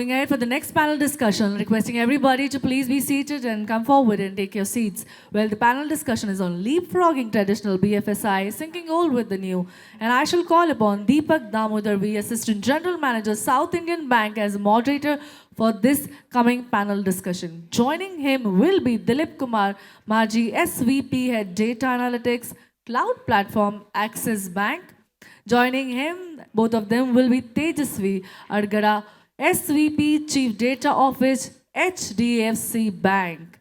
moving ahead for the next panel discussion, requesting everybody to please be seated and come forward and take your seats. Well, the panel discussion is on leapfrogging traditional BFSI, syncing old with the new. And I shall call upon Deepak Damodar, Assistant General Manager, South Indian Bank, as moderator for this coming panel discussion. Joining him will be Dilip Kumar, Majhi, SVP-Head-Data Analytics, Cloud Platform, Axis Bank. Joining him, both of them will be Tejasvi, Addagada, SVP Chief Data Office, HDFC Bank.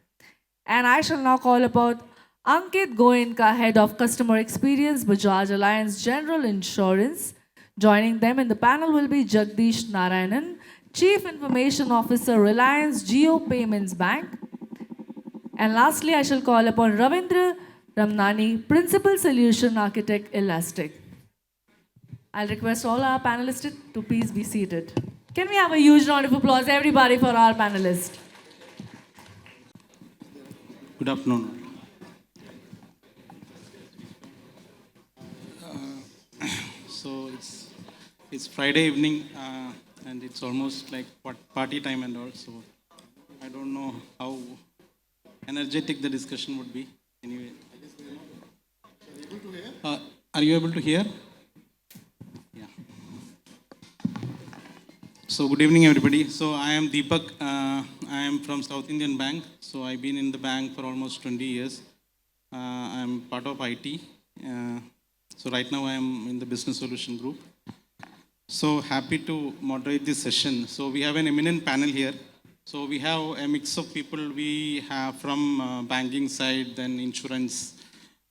And I shall now call upon Ankit Goenka, Head of Customer Experience, Bajaj Allianz General Insurance. Joining them in the panel will be Jagdish Narayanan, Chief Information Officer, Reliance Jio Payments Bank. And lastly, I shall call upon Ravindra Ramnani, Principal Solution Architect, Elastic. I'll request all our panelists to please be seated. Can we have a huge round of applause, everybody, for our panelists? Good afternoon. So it's Friday evening, and it's almost like party time and all. So I don't know how energetic the discussion would be. Anyway, are you able to hear? So good evening, everybody. So I am Deepak. I am from South Indian Bank. So I've been in the bank for almost 20 years. I'm part of IT. So right now I am in the Business Solution Group. So happy to moderate this session. So we have an eminent panel here. So we have a mix of people. We have from banking side, then insurance,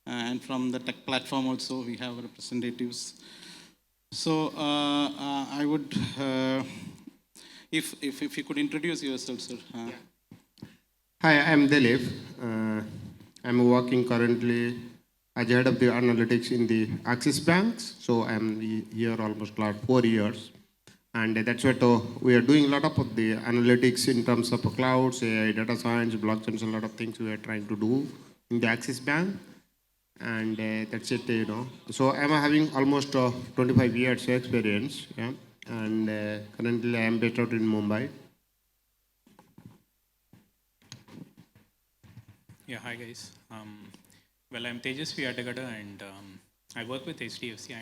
and from the tech platform also we have representatives. So I would, if you could introduce yourself, sir. Hi, I'm Dilip. I'm working currently as head of the analytics in the Axis Banks. So I'm here almost like 4 years. And that's what we are doing a lot of the analytics in terms of clouds, AI, data science, blockchains, a lot of things we are trying to do in the Axis Bank. And that's it, you know. So I'm having almost 25 years experience, yeah. And currently I am based out in Mumbai. Yeah, hi guys. Well, I'm Tejasvi Addagada, and I work with HDFC.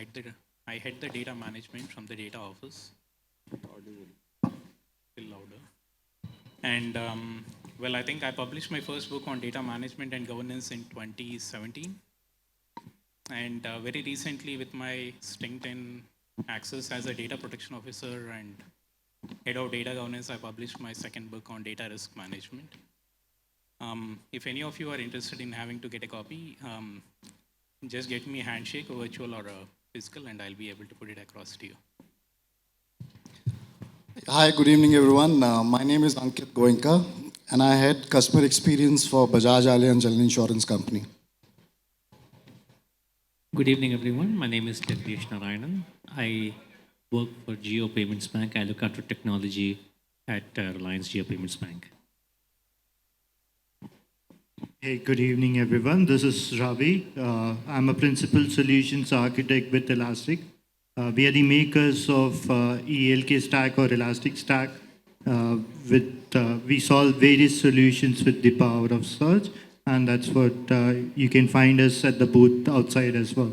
I head the data management from the data office. Still louder. And well, I think I published my first book on data management and governance in 2017. And very recently, with my stint in Axis as a data protection officer and head of data governance, I published my second book on data risk management. If any of you are interested in having to get a copy, just get me a handshake, a virtual or a physical, and I'll be able to put it across to you. Hi, good evening, everyone. My name is Ankit Goenka, and I head customer experience for Bajaj Allianz General Insurance Company. Good evening, everyone. My name is Jagdish Narayanan. I work for Jio Payments Bank. I look after technology at Reliance Jio Payments Bank. Hey, good evening, everyone. This is Ravi. I'm a Principal Solutions Architect with Elastic. We are the makers of ELK Stack or Elastic Stack. We solve various solutions with the power of search. And that's what you can find us at the booth outside as well.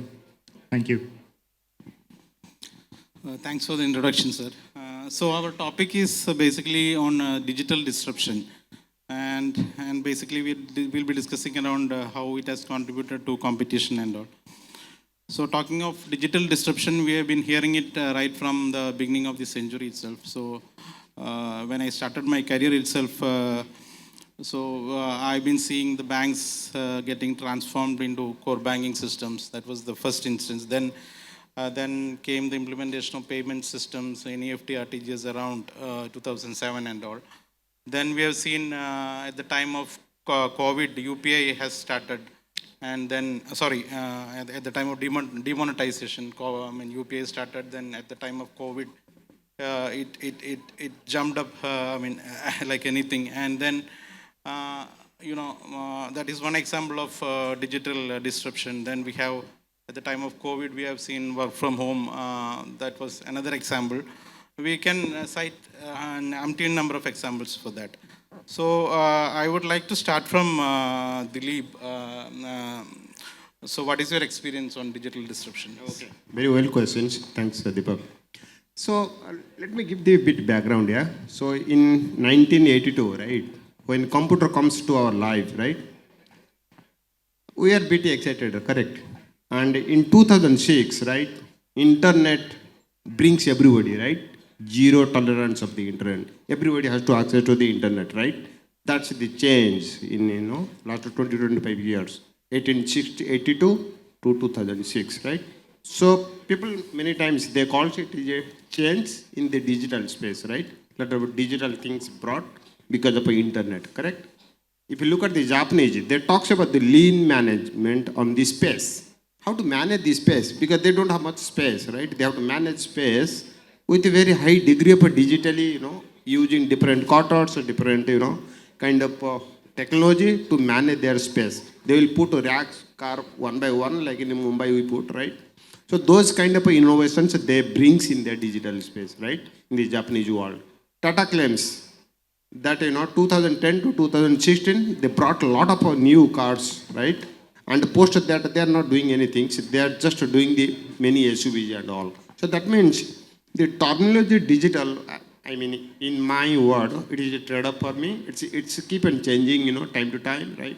Thank you. Thanks for the introduction, sir. So our topic is basically on digital disruption. And basically we'll be discussing around how it has contributed to competition and all. So talking of digital disruption, we have been hearing it right from the beginning of the century itself. So when I started my career itself, I've been seeing the banks getting transformed into core banking systems. That was the first instance. Then came the implementation of payment systems, NEFT, RTGS around 2007 and all. Then we have seen at the time of COVID, UPI has started. And then, at the time of demonetization, UPI started. Then at the time of COVID, it jumped up, like anything. And then, that is one example of digital disruption. Then we have, at the time of COVID, we have seen work from home. That was another example. we can cite an umpteen number of examples for that. So I would like to start from Dilip. So what is your experience on digital disruption? Okay. Very well questions. Thanks, Deepak. So let me give the bit background, yeah. So in 1982, right, when computer comes to our life, right, we are bit excited, correct? And in 2006, right, internet brings everybody, right? Zero tolerance of the internet. Everybody has to access to the internet, right? That's the change in, last 20, 25 years. 1882 to 2006, right? So people many times they call it a change in the digital space, right? Lot of digital things brought because of the internet, correct? If you look at the Japanese, they talks about the lean management on the space. How to manage the space? Because they don't have much space, right? They have to manage space with a very high degree of digitally, using different quarters or different, kind of technology to manage their space. They will put racks, car one by one, like in Mumbai we put, right? So those kind of innovations they brings in their digital space, right? In the Japanese world. Tata claims that 2010 to 2016 they brought a lot of new cars, right? And post that they are not doing anything. So they are just doing the many SUVs and all. So that means the terminology digital, I mean, in my word, it is a trade-off for me. It's keep on changing, time to time, right?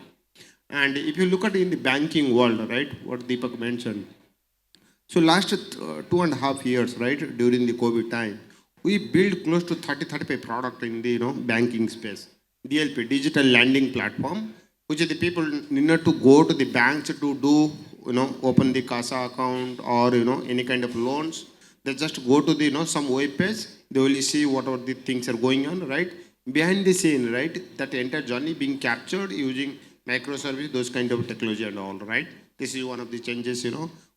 And if you look at in the banking world, right, what Deepak mentioned. So last 2.5 years, right, during the COVID time, we built close to 35 product in the banking space. DLP, digital lending platform, which is the people need to go to the banks to do, open the CASA account or any kind of loans. They just go to the some web page. They will see what are the things are going on, right? Behind the scene, right? That entire journey being captured using microservice, those kind of technology and all, right? This is one of the changes,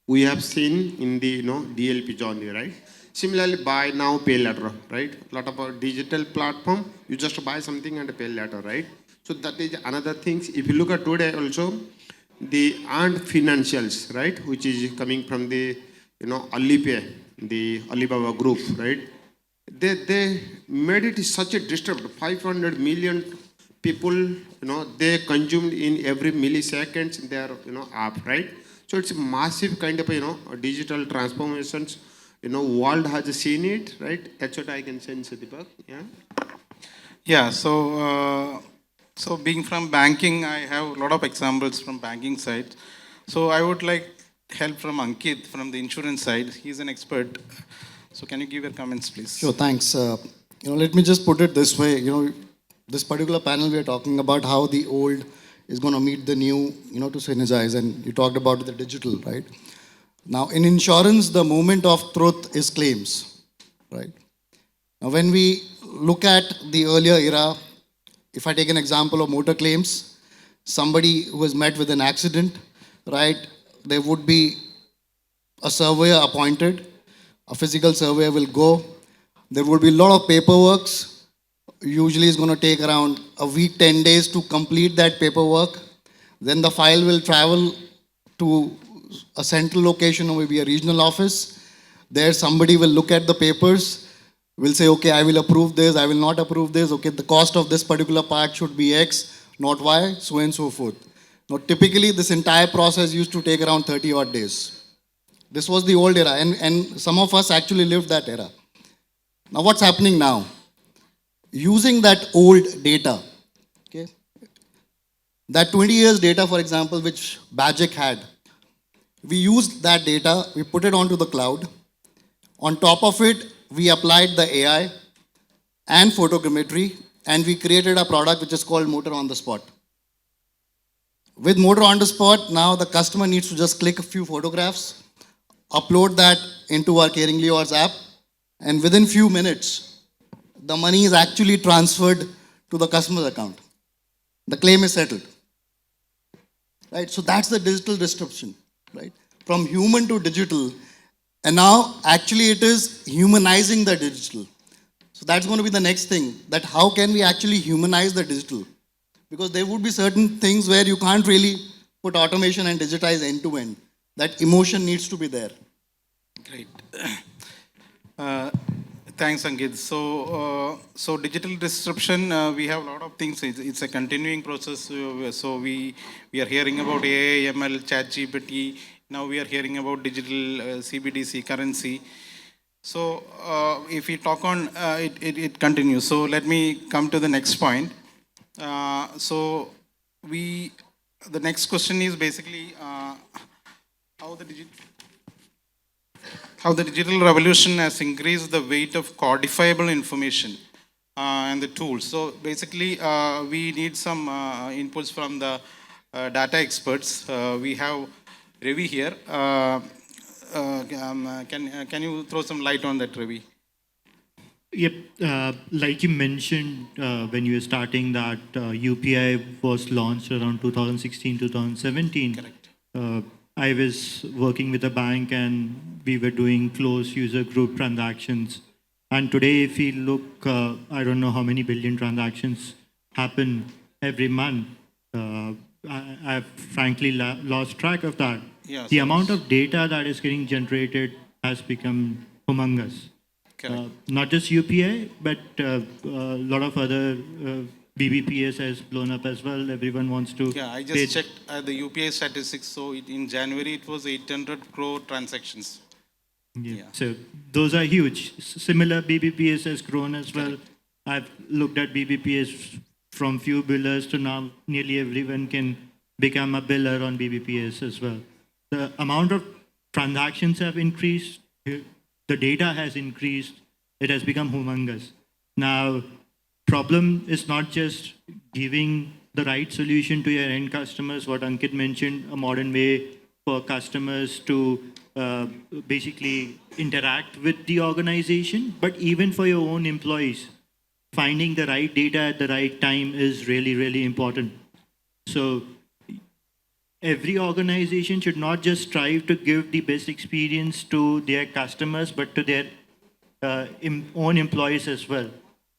we have seen in the DLP journey, right? Similarly, buy now, pay later, right? A lot of our digital platform, you just buy something and pay later, right? So that is another thing. If you look at today also, the earned financials, right? Which is coming from the Alipay, the Alibaba group, right? They made it such a disruptive. 500 million people, they consumed in every millisecond their app, right? So it's a massive kind of digital transformations. World has seen it, right? That's what I can sense, Deepak. Yeah. Yeah. So being from banking, I have a lot of examples from banking side. So I would like help from Ankit from the insurance side. He's an expert. So can you give your comments, please? Sure, thanks. Let me just put it this way. This particular panel we are talking about how the old is going to meet the new, to synergize. And you talked about the digital, right? Now, in insurance, the moment of truth is claims, right? Now, when we look at the earlier era, if I take an example of motor claims, somebody who was met with an accident, right? There would be a surveyor appointed, a physical surveyor will go. There would be a lot of paperwork. Usually it's going to take around a week, 10 days to complete that paperwork. Then the file will travel to a central location or maybe a regional office. There somebody will look at the papers, will say, okay, I will approve this, I will not approve this. Okay, the cost of this particular part should be X, not Y, so and so forth. Now, typically this entire process used to take around 30 odd days. This was the old era, and some of us actually lived that era. Now, what's happening now? Using that old data, okay, that 20 years data, for example, which Bajaj had, we used that data, we put it onto the cloud. On top of it, we applied the AI and photogrammetry, and we created a product which is called Motor on the Spot. With Motor on the Spot, now the customer needs to just click a few photographs, upload that into our Caringly Yours app, and within few minutes, the money is actually transferred to the customer's account. The claim is settled. Right? So that's the digital disruption, right? From human to digital, and now actually it is humanizing the digital. So that's going to be the next thing, that how can we actually humanize the digital? Because there would be certain things where you can't really put automation and digitize end to end. That emotion needs to be there. Great. Thanks, Ankit. So digital disruption, we have a lot of things. It's a continuing process. So we are hearing about AI, ML, ChatGPT. Now we are hearing about digital CBDC, currency. So if we talk on, it continues. So let me come to the next point. The next question is basically how the digital revolution has increased the weight of codifiable information and the tools. So basically, we need some inputs from the data experts. We have Ravi here. Can you throw some light on that, Ravi? Yep, like you mentioned when you were starting that UPI was launched around 2016, 2017. Correct. I was working with a bank and we were doing closed user group transactions. And today, if we look, I don't know how many billion transactions happen every month. I've frankly lost track of that. Yeah, The so amount of data that is getting generated has become humongous. Correct. Not just UPI, but a lot of other BBPS has blown up as well. Everyone wants to. Yeah, I just checked the UPI statistics. So in January, it was 800 crore transactions. Yeah. So those are huge. Similar BBPS has grown as well. I've looked at BBPS from few billers to now nearly everyone can become a biller on BBPS as well. The amount of transactions have increased. The data has increased. It has become humongous. Now, problem is not just giving the right solution to your end customers, what Ankit mentioned, a modern way for customers to basically interact with the organization, but even for your own employees, finding the right data at the right time is really, really important. So every organization should not just strive to give the best experience to their customers, but to their own employees as well,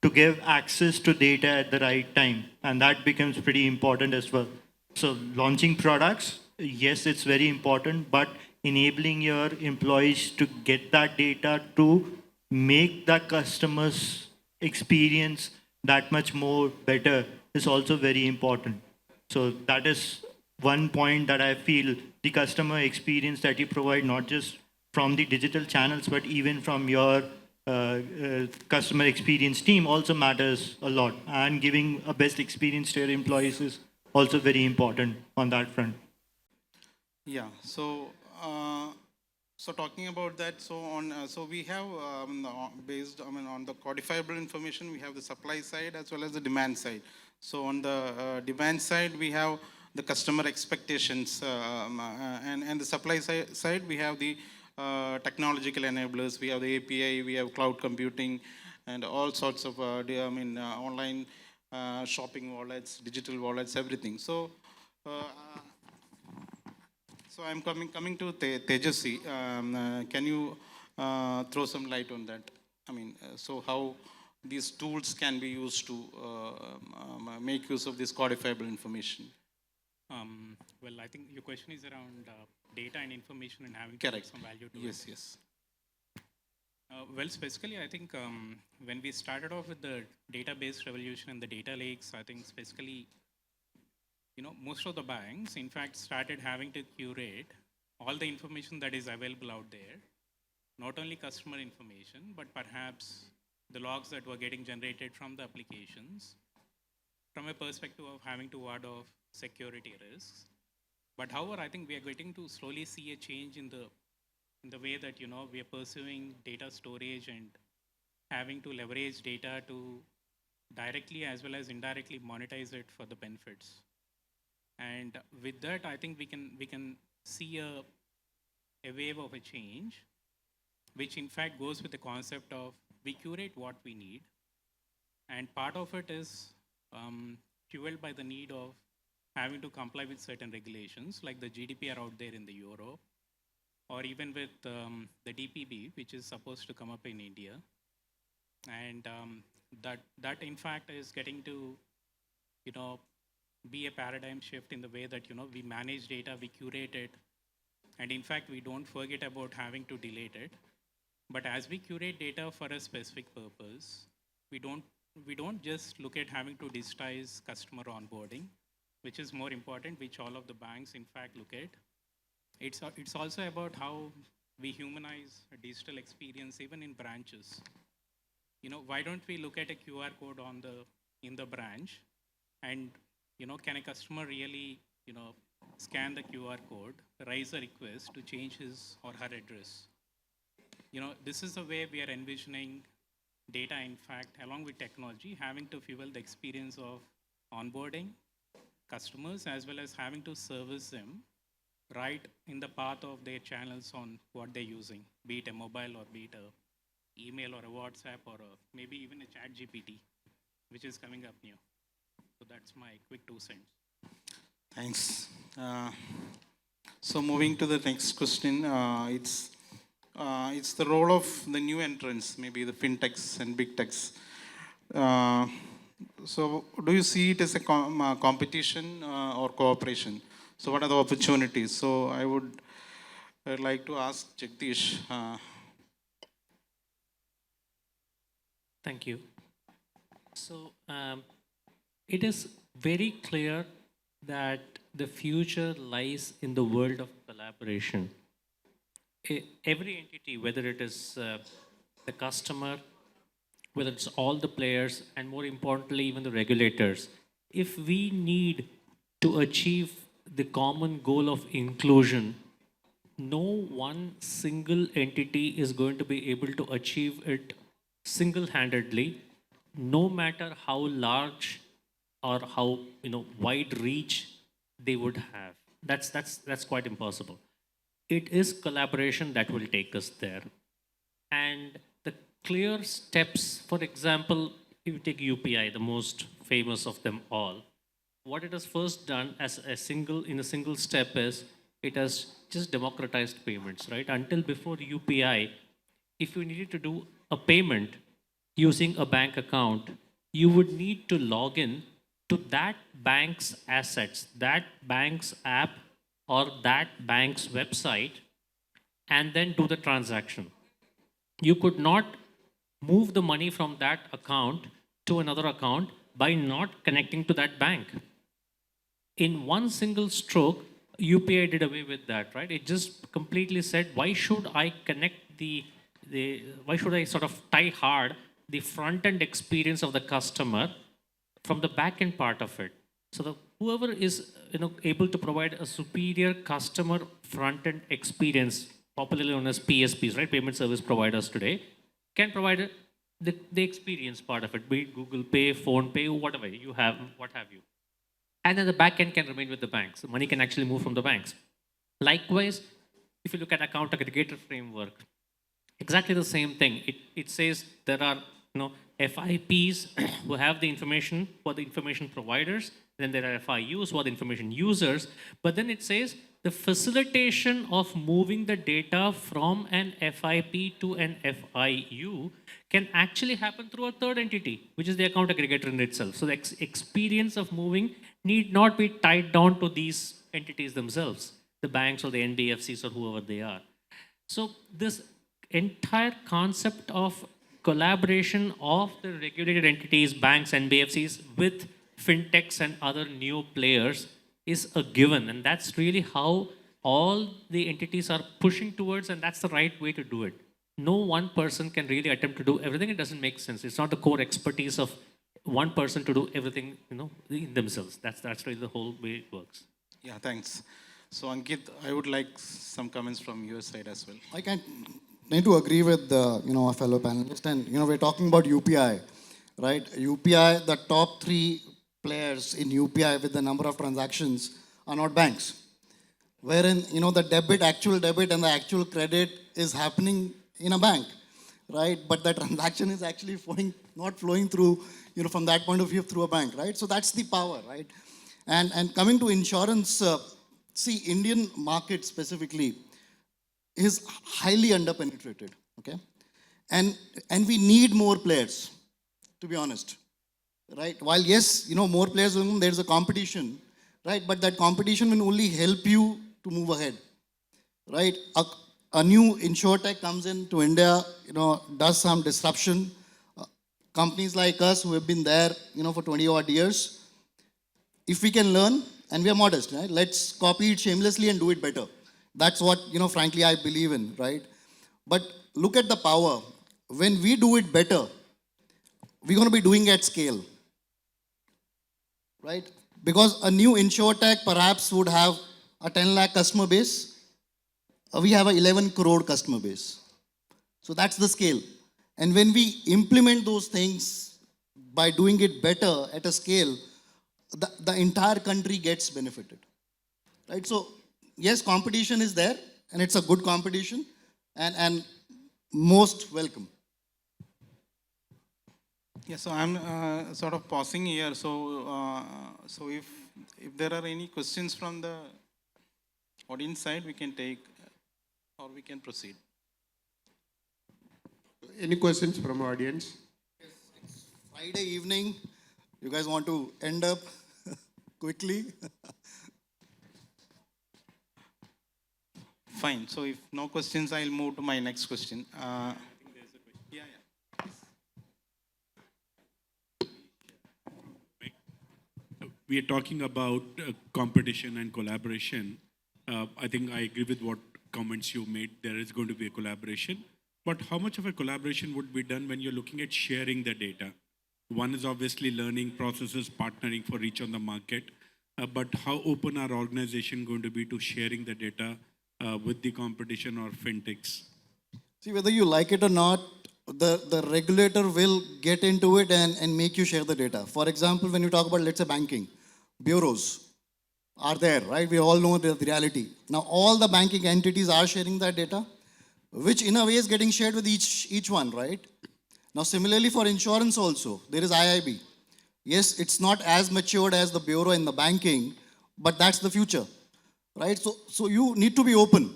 to give access to data at the right time. And that becomes pretty important as well. So launching products, yes, it's very important, but enabling your employees to get that data to make the customer's experience that much more better is also very important. So that is one point that I feel the customer experience that you provide, not just from the digital channels, but even from your customer experience team also matters a lot. And giving a best experience to your employees is also very important on that front. Yeah. So talking about that, so we have based on the codifiable information, we have the supply side as well as the demand side. So on the demand side, we have the customer expectations, and the supply side, we have the technological enablers. We have the API, we have cloud computing, and all sorts of online shopping wallets, digital wallets, everything. So I'm coming to Tejasvi. Can you throw some light on that? So how these tools can be used to make use of this codifiable information? Well, I think your question is around data and information and having Correct. some value to Yes, it. yes. Well, specifically, I think when we started off with the database revolution and the data lakes, I think specifically, most of the banks, in fact, started having to curate all the information that is available out there, not only customer information, but perhaps the logs that were getting generated from the applications, from a perspective of having to ward off security risks. But however, I think we are getting to slowly see a change in the way that we are pursuing data storage and having to leverage data to directly as well as indirectly monetize it for the benefits. And with that, I think we can see a wave of a change, which in fact goes with the concept of we curate what we need, and part of it is fueled by the need of having to comply with certain regulations like the GDPR out there in the Europe, or even with the DPB, which is supposed to come up in India. And that in fact is getting to, be a paradigm shift in the way that, we manage data, we curate it, and in fact, we don't forget about having to delete it. But as we curate data for a specific purpose, we don't just look at having to digitize customer onboarding, which is more important, which all of the banks in fact look at. It's also about how we humanize a digital experience even in branches. Why don't we look at a QR code in the branch, and can a customer really scan the QR code, raise a request to change his or her address? This is the way we are envisioning data, in fact, along with technology, having to fuel the experience of onboarding customers as well as having to service them right in the path of their channels on what they're using, be it a mobile or be it a email or a WhatsApp or maybe even a chat GPT, which is coming up new. So that's my quick 2 cents. Thanks. So moving to the next question, it's the role of the new entrants, maybe the fintechs and big techs. So do you see it as a competition or cooperation? So what are the opportunities? So I'd like to ask Jagdish. Thank you. So it is very clear that the future lies in the world of collaboration. Every entity, whether it is the customer, whether it's all the players, and more importantly, even the regulators, if we need to achieve the common goal of inclusion, no one single entity is going to be able to achieve it single-handedly, no matter how large or how wide reach they would have. That's quite impossible. It is collaboration that will take us there. And the clear steps, for example, if you take UPI, the most famous of them all, what it has first done as a single step is it has just democratized payments, right? Until before UPI, if you needed to do a payment using a bank account, you would need to log in to that bank's assets, that bank's app, or that bank's website, and then do the transaction. You could not move the money from that account to another account by not connecting to that bank. In one single stroke, UPI did away with that, right? It just completely said, why should I connect why should I sort of tie hard the front-end experience of the customer from the back-end part of it? So whoever is able to provide a superior customer front-end experience, popularly known as PSPs, right? Payment service providers today, can provide the experience part of it, be it Google Pay, Phone Pay, whatever you have, what have you. And then the back-end can remain with the banks. The money can actually move from the banks. Likewise, if you look at account aggregator framework, exactly the same thing. It says there are FIPs who have the information for the information providers, then there are FIUs who are the information users, but then it says the facilitation of moving the data from an FIP to an FIU can actually happen through a third entity, which is the account aggregator in itself. So the experience of moving need not be tied down to these entities themselves, the banks or the NBFCs or whoever they are. So this entire concept of collaboration of the regulated entities, banks, NBFCs with fintechs and other new players is a given. And that's really how all the entities are pushing towards, and that's the right way to do it. No one person can really attempt to do everything. It doesn't make sense. It's not the core expertise of one person to do everything, in themselves. That's really the whole way it works. Yeah, thanks. So Ankit, I would like some comments from your side as well. I can need to agree with a fellow panelist, and we're talking about UPI, right? UPI, the top 3 players in UPI with the number of transactions are not banks, wherein the actual debit and the actual credit is happening in a bank, right? But the transaction is actually not flowing through, from that point of view, through a bank, right? So that's the power, right? And coming to insurance, see, Indian market specifically is highly underpenetrated, okay? And we need more players, to be honest, right? While yes, more players, there's a competition, right? But that competition will only help you to move ahead, right? a new insurtech comes into India, does some disruption. Companies like us who have been there, for 20 odd years, if we can learn, and we are modest, right? Let's copy it shamelessly and do it better. That's what, frankly, I believe in, right? But look at the power. When we do it better, we're going to be doing at scale, right? Because a new insurtech perhaps would have a 10 lakh customer base. We have an 11 crore customer base. So that's the scale. And when we implement those things by doing it better at a scale, the entire country gets benefited, right? So yes, competition is there, and it's a good competition, and most welcome. Yeah, so I'm sort of pausing here. So if there are any questions from the audience side, we can take, or we can proceed. Any questions from audience? Yes, it's Friday evening. You guys want to end up quickly? Fine. So if no questions, I'll move to my next question. We are talking about competition and collaboration. I think I agree with what comments you made. There is going to be a collaboration. But how much of a collaboration would be done when you're looking at sharing the data? One is obviously learning processes, partnering for reach on the market. But how open are organization going to be to sharing the data with the competition or fintechs? See, whether you like it or not, the regulator will get into it and make you share the data. For example, when you talk about, let's say, banking, bureaus are there, right? We all know the reality. Now, all the banking entities are sharing that data, which in a way is getting shared with each one, right? Now, similarly for insurance also, there is IIB. Yes, it's not as matured as the bureau in the banking, but that's the future, right? So you need to be open,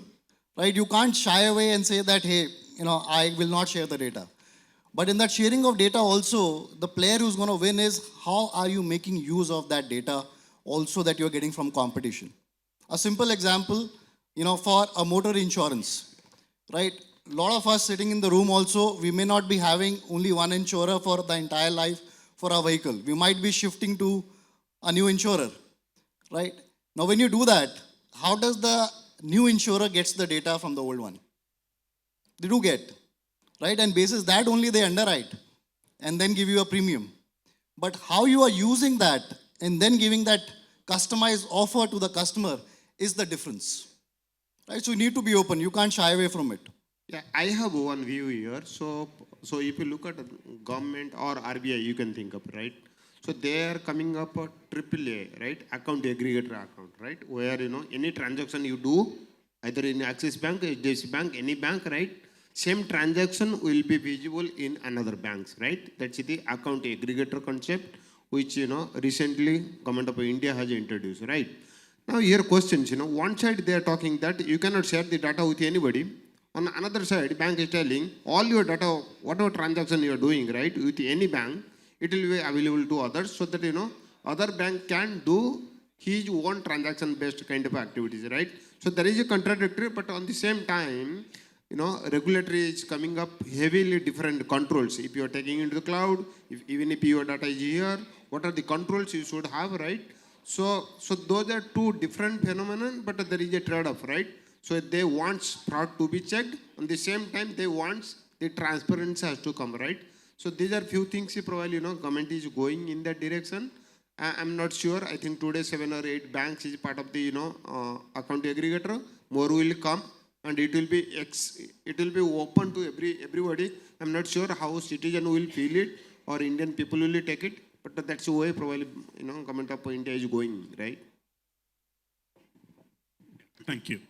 right? You can't shy away and say that, hey, I will not share the data. But in that sharing of data also, the player who's going to win is how are you making use of that data also that you're getting from competition. A simple example, for a motor insurance, right? A lot of us sitting in the room also, we may not be having only one insurer for the entire life for our vehicle. We might be shifting to a new insurer, right? Now, when you do that, how does the new insurer gets the data from the old one? They do get, right? And basis that only they underwrite and then give you a premium. But how you are using that and then giving that customized offer to the customer is the difference, right? So you need to be open. You can't shy away from it. Yeah, I have one view here. So if you look at government or RBI, you can think of, right? So they are coming up a AAA, right? Account aggregator account, right? Where, any transaction you do, either in Axis Bank, HDFC Bank, any bank, right? Same transaction will be visible in another banks, right? That's the account aggregator concept, which, recently Government of India has introduced, right? Now here questions, one side they are talking that you cannot share the data with anybody. On another side, bank is telling all your data, whatever transaction you are doing, right, with any bank, it will be available to others so that, other bank can do his own transaction-based kind of activities, right? So there is a contradictory, but on the same time, regulatory is coming up heavily different controls. If you are taking into the cloud, even if your data is here, what are the controls you should have, right? So those are two different phenomena, but there is a trade-off, right? So they want fraud to be checked. On the same time, they want the transparency has to come, right? So these are few things probably, government is going in that direction. I'm not sure. I think today 7 or 8 banks is part of the, account aggregator. More will come, and it will be open to everybody. I'm not sure how citizen will feel it or Indian people will take it, but that's the way probably, Government of India is going, right? Thank you.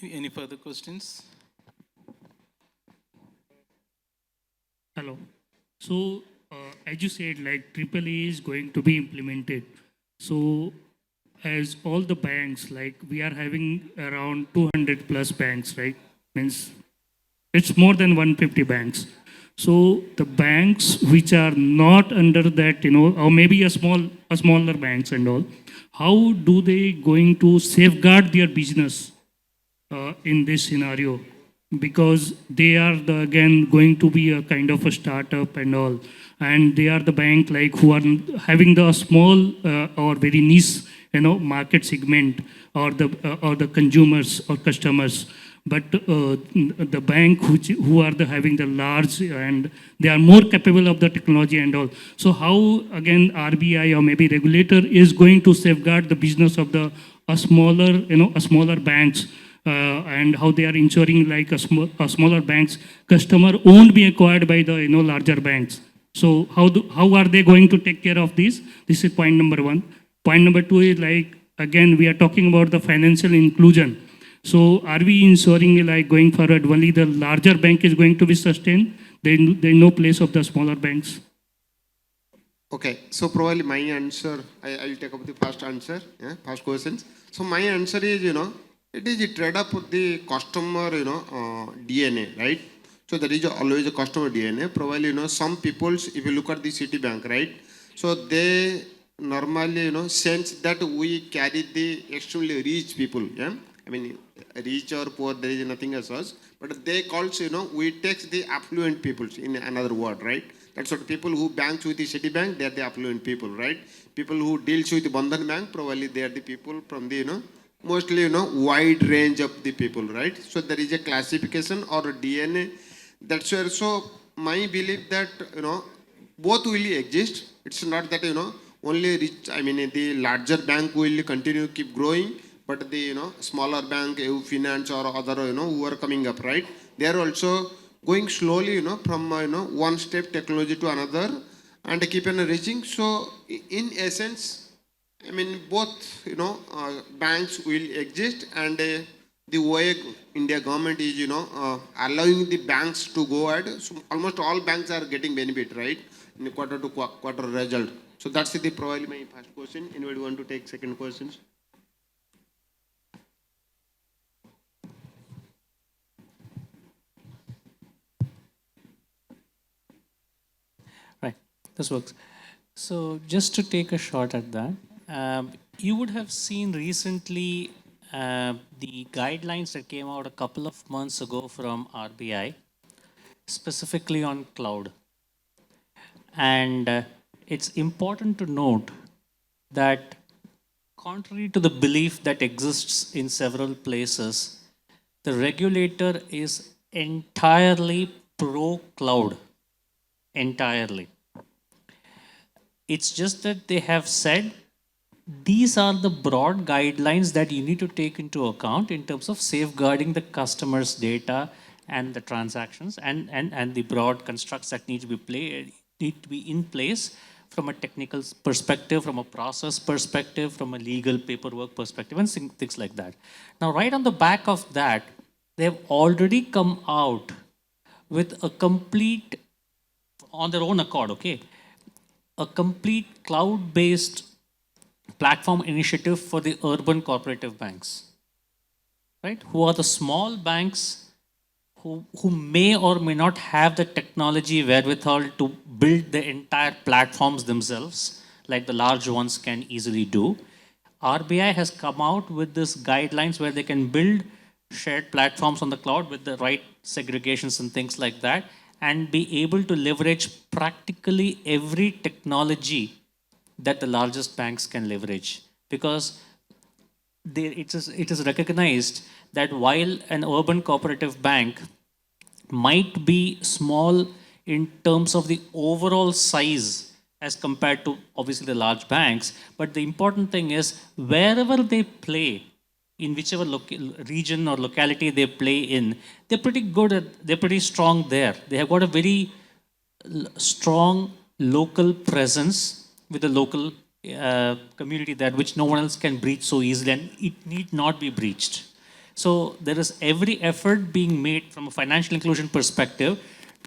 Any further questions? Hello. So, as you said, like AAA is going to be implemented. So, as all the banks, like we are having around 200 plus banks, right? Means it's more than 150 banks. So the banks which are not under that, or maybe a smaller banks and all, how do they going to safeguard their business in this scenario, because they are again going to be a kind of a startup and all, and they are the bank like who are having the small or very niche market segment, or the consumers or customers. But the bank who are having the large, and they are more capable of the technology and all. So how again RBI or maybe regulator is going to safeguard the business of the smaller banks, and how they are ensuring like a smaller banks customer won't be acquired by the larger banks. So how are they going to take care of this? This is point number one. Point number two is like, again, we are talking about the financial inclusion. So are we ensuring like going forward only the larger bank is going to be sustained? There is no place of the smaller banks. Okay, so probably my answer, I'll take up the first answer, first questions. So my answer is, it is a trade-off of the customer, DNA, right? So there is always a customer DNA. Probably, some people, if you look at the Citibank, right? So they normally, sense that we carry the extremely rich people, yeah? I mean, rich or poor, there is nothing as such. But they calls, we take the affluent people in another word, right? That's what people who bank with the Citibank, they are the affluent people, right? People who deals with the Bandhan Bank, probably they are the people from the, mostly, wide range of the people, right? So there is a classification or a DNA. That's where, so my belief that, both will exist. It's not that, only rich, I mean, the larger bank will continue to keep growing, but the, smaller bank, EU Finance or other, who are coming up, right? They are also going slowly, from, one step technology to another and keep on reaching. So in essence, I mean, both, banks will exist, and the way India government is, allowing the banks to go ahead. So almost all banks are getting benefit, right? In the quarter to quarter result. So that's the probably my first question. Anybody want to take second questions? Right, this works. So just to take a shot at that, you would have seen recently the guidelines that came out a couple of months ago from RBI, specifically on cloud. And it's important to note that contrary to the belief that exists in several places, the regulator is entirely pro-cloud, entirely. It's just that they have said these are the broad guidelines that you need to take into account in terms of safeguarding the customer's data and the transactions and the broad constructs that need to be in place from a technical perspective, from a process perspective, from a legal paperwork perspective, and things like that. Now, right on the back of that, they have already come out with a complete, on their own accord, okay, a complete cloud-based platform initiative for the urban cooperative banks, right? Who are the small banks who may or may not have the technology wherewithal to build the entire platforms themselves, like the large ones can easily do. RBI has come out with this guidelines where they can build shared platforms on the cloud with the right segregations and things like that, and be able to leverage practically every technology that the largest banks can leverage. Because it is recognized that while an urban cooperative bank might be small in terms of the overall size as compared to obviously the large banks, but the important thing is wherever they play, in whichever region or locality they play in, they're pretty good they're pretty strong there. They have got a very strong local presence with the local community there, which no one else can breach so easily, and it need not be breached. So there is every effort being made from a financial inclusion perspective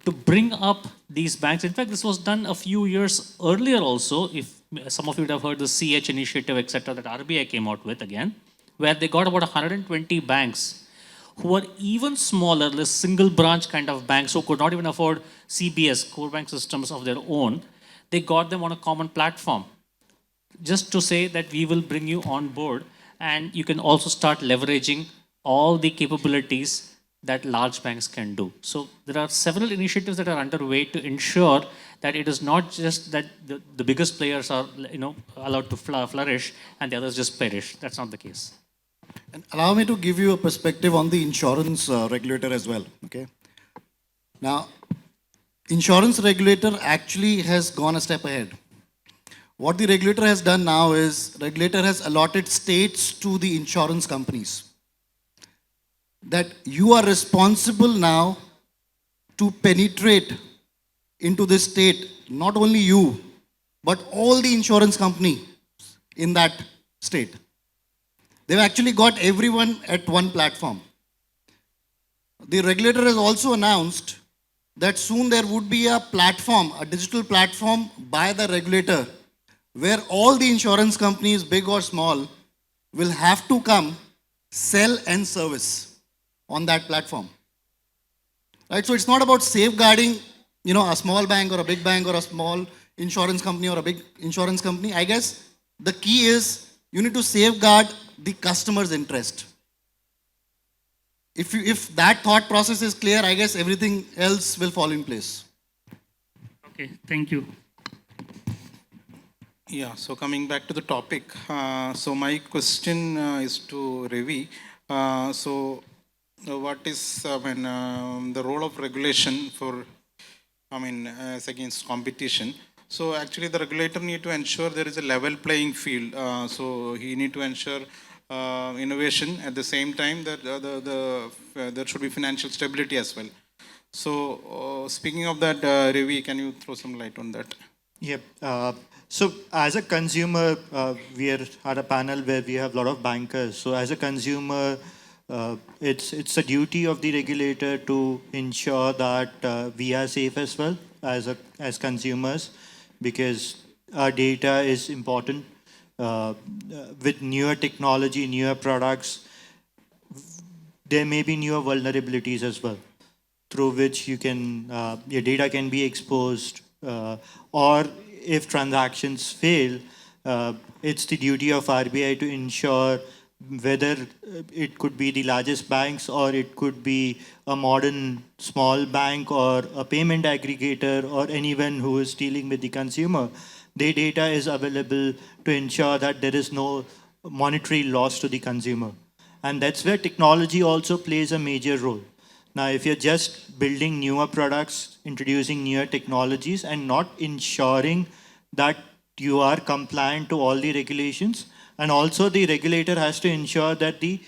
to bring up these banks. In fact, this was done a few years earlier also. If some of you would have heard the CH initiative, etc., that RBI came out with again, where they got about 120 banks who are even smaller, less single branch kind of banks who could not even afford CBS, core bank systems of their own. They got them on a common platform, just to say that we will bring you on board and you can also start leveraging all the capabilities that large banks can do. So there are several initiatives that are underway to ensure that it is not just that the biggest players are allowed to flourish and the others just perish. That's not the case. And allow me to give you a perspective on the insurance regulator as well. Okay. Now, insurance regulator actually has gone a step ahead. What the regulator has done now is regulator has allotted states to the insurance companies, that you are responsible now to penetrate into this state, not only you, but all the insurance company in that state. They've actually got everyone at one platform. The regulator has also announced that soon there would be a platform, a digital platform by the regulator, where all the insurance companies, big or small, will have to come, sell and service on that platform. Right? So it's not about safeguarding, a small bank or a big bank or a small insurance company or a big insurance company. I guess the key is you need to safeguard the customer's interest. If that thought process is clear, I guess everything else will fall in place. Okay, thank you. Yeah, so coming back to the topic, so my question is to Ravi. What is the role of regulation for, as against competition? So actually the regulator need to ensure there is a level playing field. So he need to ensure innovation at the same time that there should be financial stability as well. So speaking of that, Ravi, can you throw some light on that? Yep. So as a consumer, we are at a panel where we have a lot of bankers. So as a consumer, it's a duty of the regulator to ensure that we are safe as well as consumers, because our data is important. With newer technology, newer products, there may be newer vulnerabilities as well, through which your data can be exposed, or if transactions fail, it's the duty of RBI to ensure whether it could be the largest banks or it could be a modern small bank or a payment aggregator or anyone who is dealing with the consumer. Their data is available to ensure that there is no monetary loss to the consumer. And that's where technology also plays a major role. Now, if you're just building newer products, introducing newer technologies, and not ensuring that you are compliant to all the regulations, and also the regulator has to ensure that the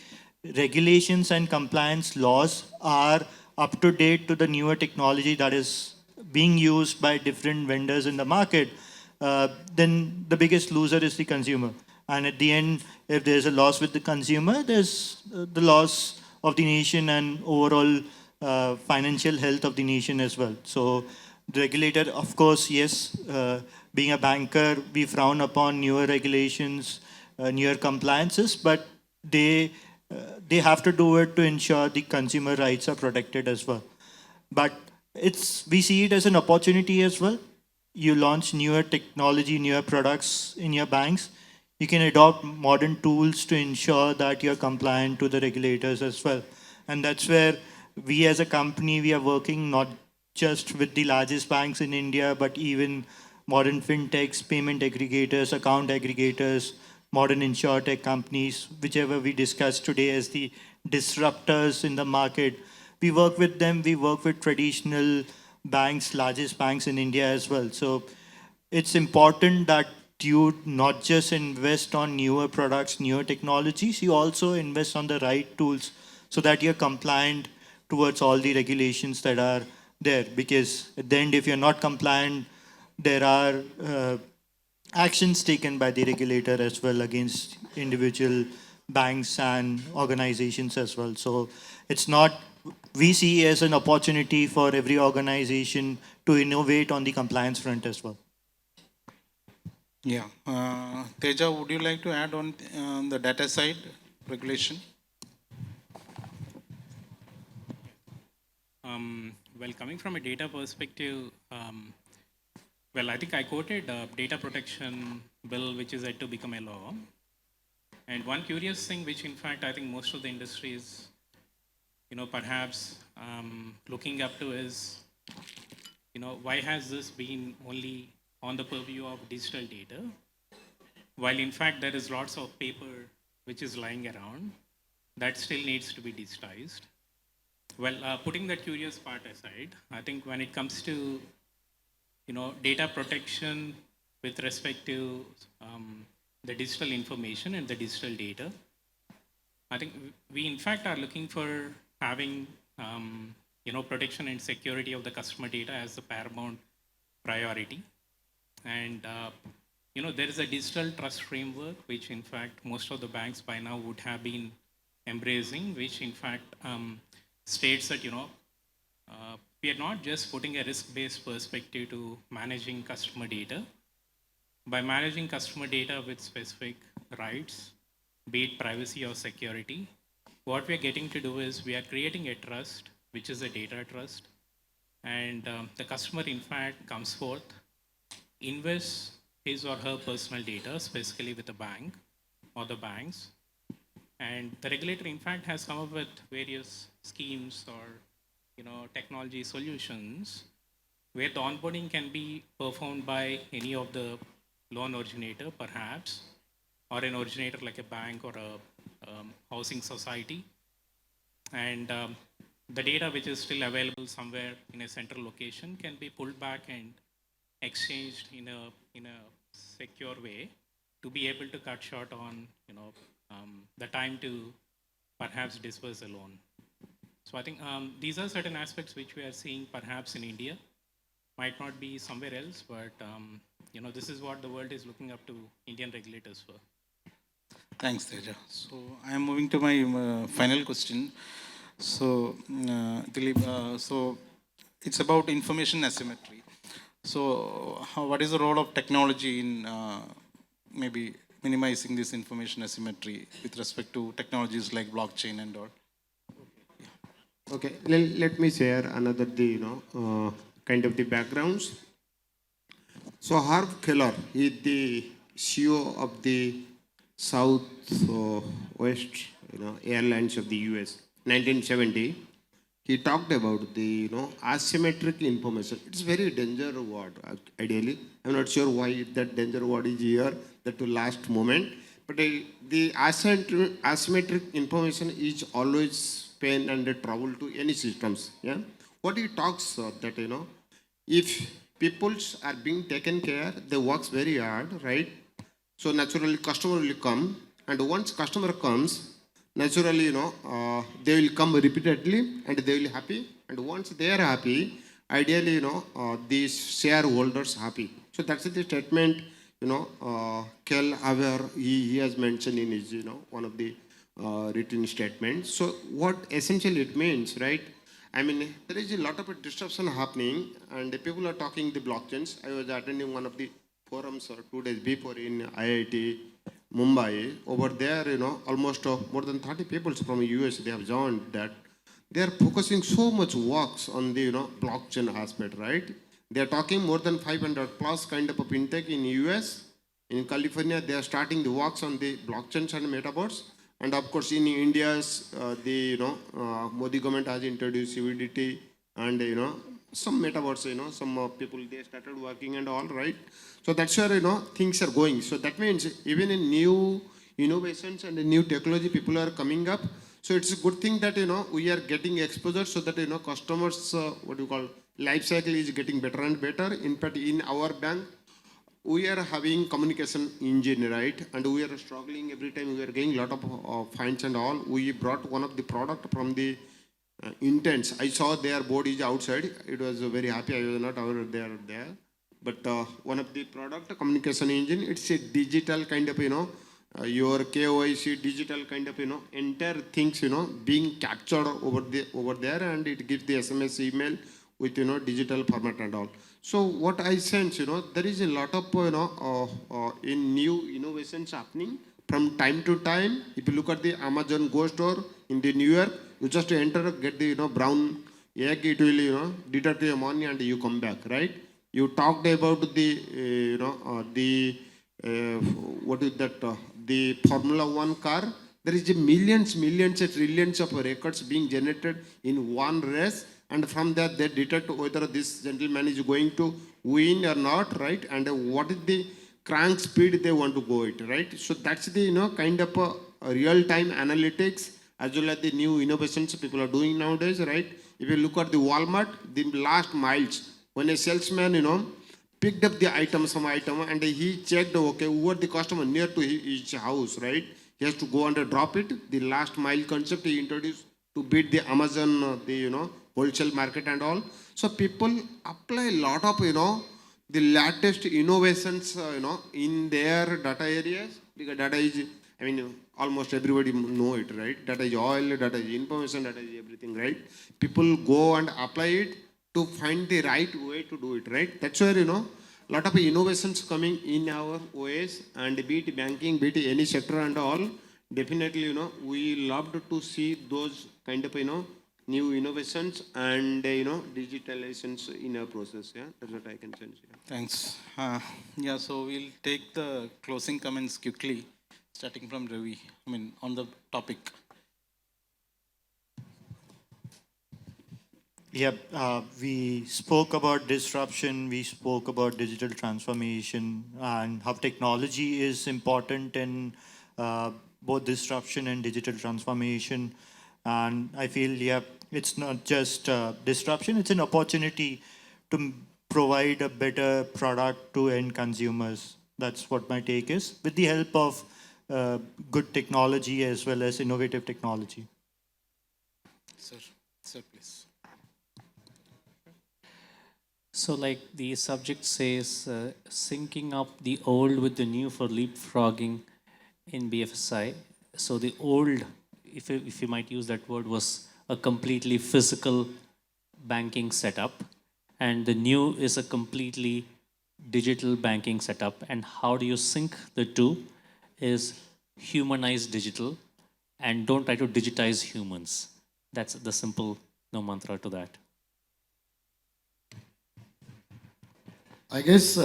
regulations and compliance laws are up to date to the newer technology that is being used by different vendors in the market, then the biggest loser is the consumer. And at the end, if there's a loss with the consumer, there's the loss of the nation and overall financial health of the nation as well. So the regulator, of course, yes, being a banker, we frown upon newer regulations, newer compliances, but they have to do it to ensure the consumer rights are protected as well. But we see it as an opportunity as well. You launch newer technology, newer products in your banks, you can adopt modern tools to ensure that you're compliant to the regulators as well. And that's where we as a company, we are working not just with the largest banks in India, but even modern fintechs, payment aggregators, account aggregators, modern insurtech companies, whichever we discussed today as the disruptors in the market. We work with them, we work with traditional banks, largest banks in India as well. So it's important that you not just invest on newer products, newer technologies, you also invest on the right tools so that you're compliant towards all the regulations that are there. Because at the end, if you're not compliant, there are actions taken by the regulator as well against individual banks and organizations as well. So it's not, we see as an opportunity for every organization to innovate on the compliance front as well. Yeah. Teja, would you like to add on the data side regulation? Well, coming from a data perspective, well, I think I quoted Data Protection Bill, which is yet to become a law. And one curious thing, which in fact I think most of the industry is, perhaps looking up to is, why has this been only on the purview of digital data, while in fact there is lots of paper which is lying around that still needs to be digitized. Well, putting that curious part aside, I think when it comes to data protection with respect to the digital information and the digital data, I think we in fact are looking for having protection and security of the customer data as the paramount priority. And there is a digital trust framework which in fact most of the banks by now would have been embracing, which in fact states that we are not just putting a risk-based perspective to managing customer data. By managing customer data with specific rights, be it privacy or security, what we are getting to do is we are creating a trust, which is a data trust, and the customer in fact comes forth, invests his or her personal data, specifically with the bank or the banks, and the regulator in fact has come up with various schemes or technology solutions where the onboarding can be performed by any of the loan originator perhaps, or an originator like a bank or a housing society, and the data which is still available somewhere in a central location can be pulled back and exchanged in a secure way to be able to cut short on the time to perhaps disperse a loan. So I think these are certain aspects which we are seeing perhaps in India, might not be somewhere else, but this is what the world is looking up to Indian regulators for. Thanks, Teja. So I am moving to my final question. So, Dilip, so it's about information asymmetry. So, what is the role of technology in maybe minimizing this information asymmetry with respect to technologies like blockchain and all? Okay, let me share another kind of the backgrounds. So Harv Keller is the CEO of the South West Airlines of the US, 1970. He talked about the asymmetric information. It's very dangerous word ideally. I'm not sure why that danger word is here, that to last moment. But the asymmetric information is always pain and trouble to any systems. Yeah. What he talks that if people are being taken care, they work very hard, right? So naturally, customer will come, and once customer comes, naturally, they will come repeatedly, and they will happy. And once they are happy, ideally, these shareholders happy. So that's the statement, Kel Haver, he has mentioned in his, one of the written statements. So what essentially it means, right? I mean, there is a lot of disruption happening, and people are talking the blockchains. I was attending one of the forums 2 days before in IIT Mumbai. Over there, almost more than 30 people from US, they have joined that. They are focusing so much works on the blockchain aspect, right? They are talking more than 500 plus kind of a fintech in US. In California, they are starting the works on the blockchains and metaverse. And of course, in India's, the Modi government has introduced CVDT and some metaverse. Some people they started working and all, right. So that's where things are going. So that means even in new innovations and new technology, people are coming up. So it's a good thing that we are getting exposure so that customers life cycle is getting better and better. In fact, in our bank, we are having communication engine, right? And we are struggling every time. We are getting a lot of fines and all. We brought one of the product from the intents. I saw their board is outside. It was very happy. I was not aware they are there. But one of the product, communication engine, it's a digital kind of, your KYC, digital kind of, entire things, being captured over there, and it gives the SMS email with, digital format and all. So what I sense, there is a lot of, in new innovations happening from time to time. If you look at the Amazon Go store in the New York, you just enter, get the, brown egg, it will, deduct your money and you come back, right? You talked about the, what is that, the Formula One car, there is a millions, trillions of records being generated in one race, and from that they detect whether this gentleman is going to win or not, right? And what is the crank speed they want to go it, right? So that's the kind of a real-time analytics as well as the new innovations people are doing nowadays, right? If you look at the Walmart, the last miles, when a salesman, picked up the item, some item, and he checked, okay, who are the customer near to his house, right? He has to go and drop it. The last mile concept he introduced to beat the Amazon, the wholesale market and all. So people apply a lot of, the latest innovations, in their data areas, because data is, almost everybody know it, right? Data is oil, data is information, data is everything, right? People go and apply it to find the right way to do it, right? That's where, lot of innovations coming in our OS, and be it banking, be it any sector and all, definitely, we loved to see those kind of, new innovations and, digitalizations in our process, yeah? That's what I can say. Yeah. Thanks. Yeah, so we'll take the closing comments quickly, starting from Ravi, on the topic. Yeah, we spoke about disruption, we spoke about digital transformation, and how technology is important in both disruption and digital transformation. And I feel, yeah, it's not just disruption, it's an opportunity to provide a better product to end consumers. That's what my take is, with the help of good technology as well as innovative technology. Sir, please. So like the subject says, syncing up the old with the new for leapfrogging in BFSI. So the old, if you might use that word, was a completely physical banking setup, and the new is a completely digital banking setup. And how do you sync the two is humanize digital and don't try to digitize humans. That's the simple mantra to that. I guess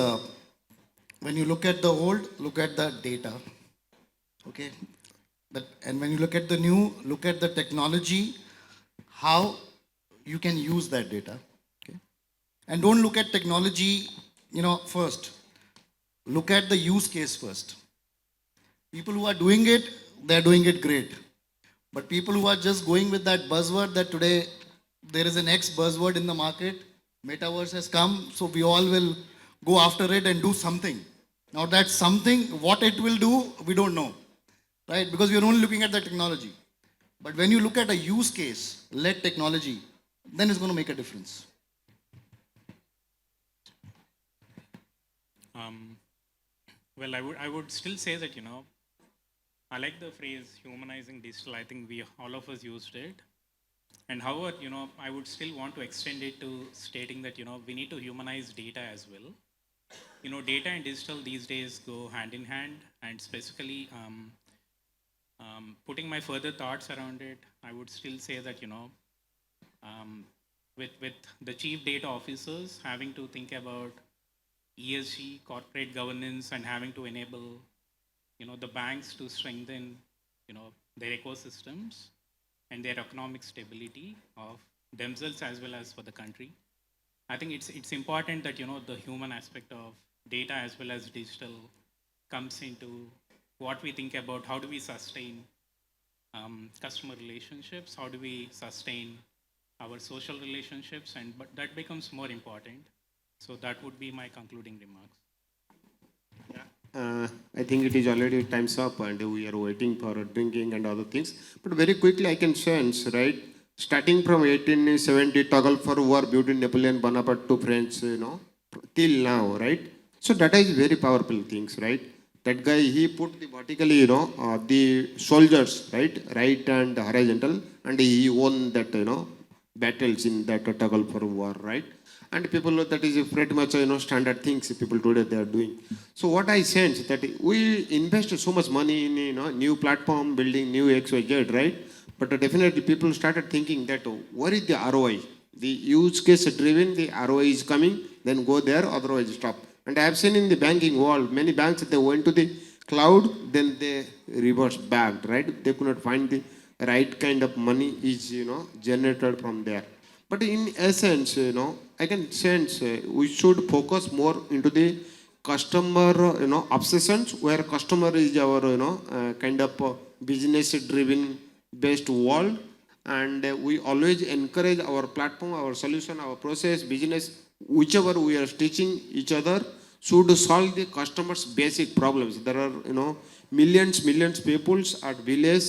when you look at the old, look at the data, okay? And when you look at the new, look at the technology, how you can use that data, okay? And don't look at technology, first. Look at the use case first. People who are doing it, they're doing it great. But people who are just going with that buzzword that today there is an X buzzword in the market, metaverse has come, so we all will go after it and do something. Now that something, what it will do, we don't know, right? Because we are only looking at the technology. But when you look at a use case, led technology, then it's going to make a difference. Well, I would still say that, I like the phrase humanizing digital. I think all of us used it. And however, I would still want to extend it to stating that, we need to humanize data as well. Data and digital these days go hand in hand, and specifically putting my further thoughts around it, I would still say that, with the chief data officers having to think about ESG, corporate governance, and having to enable, the banks to strengthen, their ecosystems and their economic stability of themselves as well as for the country. I think it's important that, the human aspect of data as well as digital comes into what we think about how do we sustain customer relationships, how do we sustain our social relationships, but that becomes more important. So that would be my concluding remarks. I think it is already time's up and we are waiting for drinking and other things. But very quickly I can sense, right? Starting from 1870, toggle for war between Napoleon Bonaparte to French, till now, right? So that is very powerful things, right? That guy, he put the vertically, the soldiers, right and horizontal, and he won that, battles in that toggle for war, right? And people, that is pretty much, standard things people today they are doing. So what I sense that we invest so much money in, new platform, building new XYZ, right? But definitely people started thinking that, what is the ROI? The use case driven, the ROI is coming, then go there, otherwise stop. And I have seen in the banking world, many banks, they went to the cloud, then they reverse back, right? They could not find the right kind of money is, generated from there. But in essence, I can sense we should focus more into the customer, obsessions, where customer is our, kind of business-driven based world. And we always encourage our platform, our solution, our process, business, whichever we are teaching each other, should solve the customer's basic problems. There are, millions people at village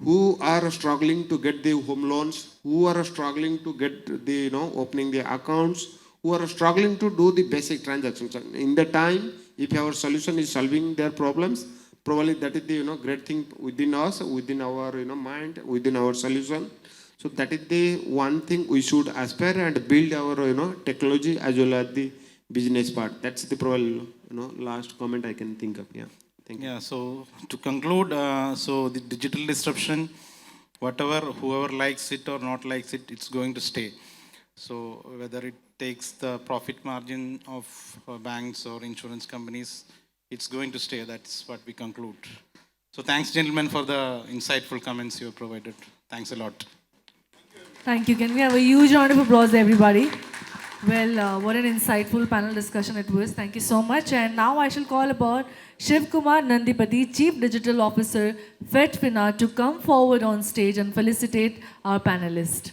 who are struggling to get the home loans, who are struggling to get the, opening the accounts, who are struggling to do the basic transactions. In the time, if our solution is solving their problems, probably that is the, great thing within us, within our, mind, within our solution. So that is the one thing we should aspire and build our, technology as well as the business part. That's the probably, last comment I can think of. Yeah. Thank you. Yeah, so to conclude, so the digital disruption, whoever likes it or not likes it, it's going to stay. So whether it takes the profit margin of banks or insurance companies, it's going to stay. That's what we conclude. So thanks, gentlemen, for the insightful comments you have provided. Thanks a lot. Thank you. Can we have a huge round of applause, everybody? Well, what an insightful panel discussion it was. Thank you so much. And now I shall call upon Shiv Kumar Nandipati, Chief Digital Officer, FedFina, to come forward on stage and felicitate our panelists.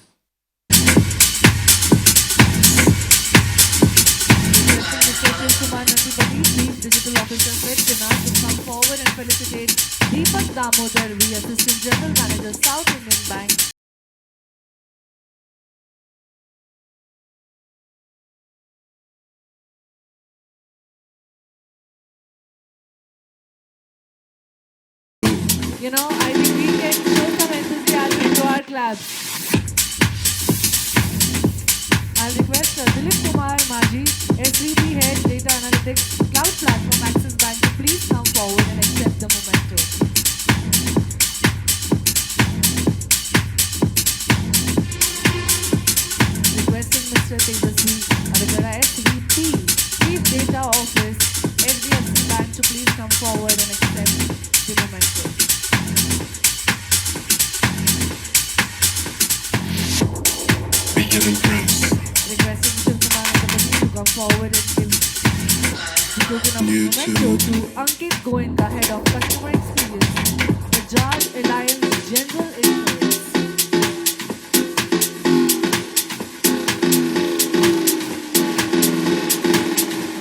Mr. Shiv Kumar Nandipati, Chief Digital Officer, FedFina, to come forward and felicitate Deepak Damodar, Assistant General Manager, South Indian Bank. I think we can show some enthusiasm to our claps. I'll request Dilip Kumar Majhi, SVP-Head-Data Analytics, Cloud Platform, Axis Bank, to please come forward and accept the memento. Requesting Mr. Tejasvi, Addagada SVP, Chief Data Office, HDFC Bank, to please come forward and accept the memento. Requesting Shiv Kumar Nandipati to come forward and give the token of memento to Ankit Goenka, Head of Customer Experience, Bajaj Allianz General Insurance.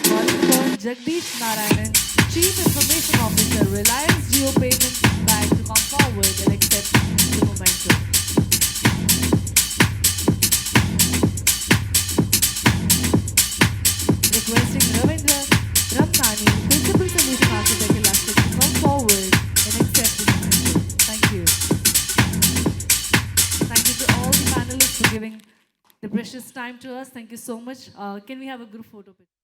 Calling upon Jagdish Narayanan, Chief Information Officer, Reliance Jio Payments Bank, to come forward and accept the memento. Requesting Ravindra, Ramnani, Principal Solution Architec, Elastic, to come forward and accept the memento. Thank you. Thank you to all the panelists for giving the precious time to us. Thank you so much. Can we have a group photo picture?